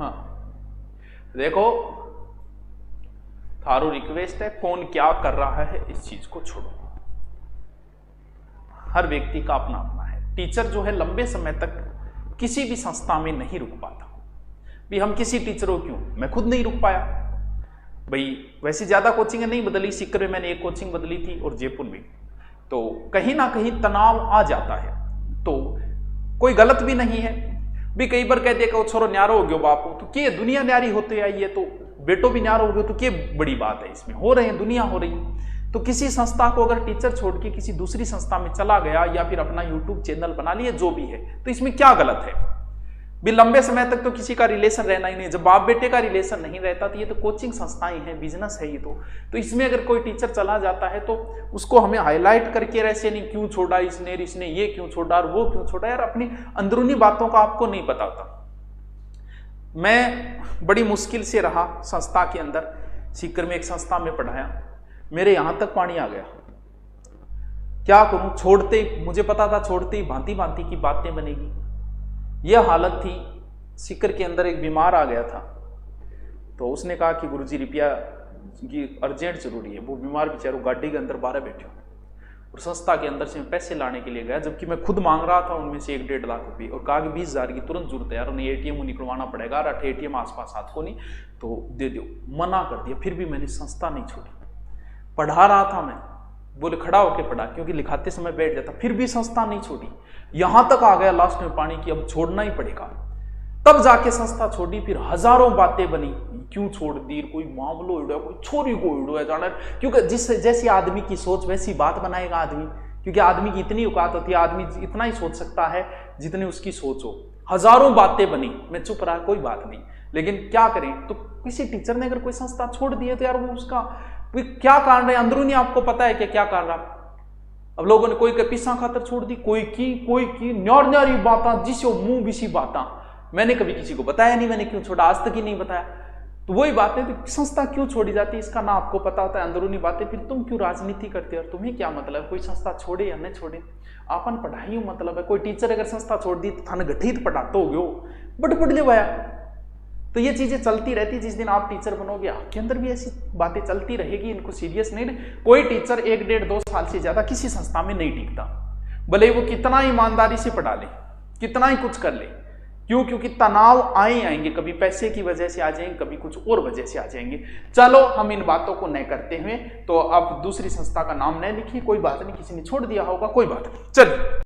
हाँ देखो, थारो रिक्वेस्ट है, कौन क्या कर रहा है इस चीज को छोड़ो। हर व्यक्ति का अपना अपना है। टीचर जो है लंबे समय तक किसी भी संस्था में नहीं रुक पाता। भी हम किसी टीचर को क्यों, मैं खुद नहीं रुक पाया भाई। वैसे ज्यादा कोचिंग नहीं बदली, सीकर में मैंने एक कोचिंग बदली थी और जयपुर में, तो कहीं ना कहीं तनाव आ जाता है। तो कोई गलत भी नहीं है भी। कई बार कह दिया छोरो न्यारो हो गयो बापू, तो क्या दुनिया न्यारी होते आई है, तो बेटो भी न्यारो हो गयो, तो क्या बड़ी बात है इसमें, हो रहे हैं, दुनिया हो रही है। तो किसी संस्था को अगर टीचर छोड़ के किसी दूसरी संस्था में चला गया या फिर अपना यूट्यूब चैनल बना लिया, जो भी है, तो इसमें क्या गलत है भी। लंबे समय तक तो किसी का रिलेशन रहना ही नहीं। जब बाप बेटे का रिलेशन नहीं रहता तो ये तो कोचिंग संस्थाएं हैं, बिजनेस है ये तो इसमें अगर कोई टीचर चला जाता है तो उसको हमें हाईलाइट करके ऐसे नहीं क्यों छोड़ा इसने ये क्यों छोड़ा और वो क्यों छोड़ा। यार अपनी अंदरूनी बातों का आपको नहीं पता होता। मैं बड़ी मुश्किल से रहा संस्था के अंदर, सीकर में एक संस्था में पढ़ाया, मेरे यहां तक पानी आ गया। क्या करूं, छोड़ते मुझे पता था छोड़ते ही भांति भांति की बातें बनेगी। यह हालत थी। सीकर के अंदर एक बीमार आ गया था, तो उसने कहा कि गुरुजी रुपया की अर्जेंट जरूरी है। वो बीमार बेचारो गाड़ी के अंदर 12 बैठे हो, और संस्था के अंदर से मैं पैसे लाने के लिए गया, जबकि मैं खुद मांग रहा था उनमें से 1-1.5 लाख रुपये, और कहा कि 20,000 की तुरंत जरूरत है यार, उन्हें ATM निकलवाना पड़ेगा, 8 ATM आसपास हाथ को नहीं तो दे दो। मना कर दिया। फिर भी मैंने संस्था नहीं छोड़ी। पढ़ा रहा था मैं, बोले खड़ा होके पढ़ा, क्योंकि लिखाते समय बैठ जाता, फिर भी संस्था नहीं छोड़ी। यहां तक आ गया लास्ट में पानी की अब छोड़ना ही पड़ेगा, तब जाके संस्था छोड़ी। फिर हजारों बातें बनी, क्यों छोड़ दी, कोई मामलो उड़ा, कोई छोरी को उड़ा जाना, क्योंकि जैसी आदमी की सोच वैसी बात बनाएगा आदमी। क्योंकि आदमी की इतनी औकात होती है, आदमी इतना ही सोच सकता है जितनी उसकी सोच हो। हजारों बातें बनी, मैं चुप रहा, कोई बात नहीं। लेकिन क्या करें, तो किसी टीचर ने अगर कोई संस्था छोड़ दी है तो यार वो उसका क्या कारण है, अंदरूनी आपको पता है कि क्या कारण रहा। अब लोगों ने कोई पिस्सा खातर छोड़ दी, कोई की न्यारी बातें, जिसो मुंह बिसी बातें। मैंने कभी किसी को बताया नहीं मैंने क्यों छोड़ा, आज तक ही नहीं बताया। तो वही बातें, तो संस्था क्यों छोड़ी जाती है इसका ना आपको पता होता है, अंदरूनी बातें। फिर तुम क्यों राजनीति करते हो, और तुम्हें क्या मतलब कोई संस्था छोड़े या नहीं छोड़े, आपन पढ़ाई मतलब है। कोई टीचर अगर संस्था छोड़ दी तो थाने गठित पढ़ाते हो गयो, बट पढ़ ले भाया। तो ये चीजें चलती रहती। जिस दिन आप टीचर बनोगे आपके अंदर भी ऐसी बातें चलती रहेगी, इनको सीरियस नहीं। कोई टीचर 1-1.5-2 साल से ज्यादा किसी संस्था में नहीं टिकता, भले वो कितना ईमानदारी से पढ़ा ले, कितना ही कुछ कर ले। क्यों? क्योंकि तनाव आएंगे, कभी पैसे की वजह से आ जाएंगे, कभी कुछ और वजह से आ जाएंगे। चलो हम इन बातों को न करते हुए तो अब दूसरी संस्था का नाम न लिखिए, कोई बात नहीं, किसी ने छोड़ दिया होगा, कोई बात नहीं, चलिए।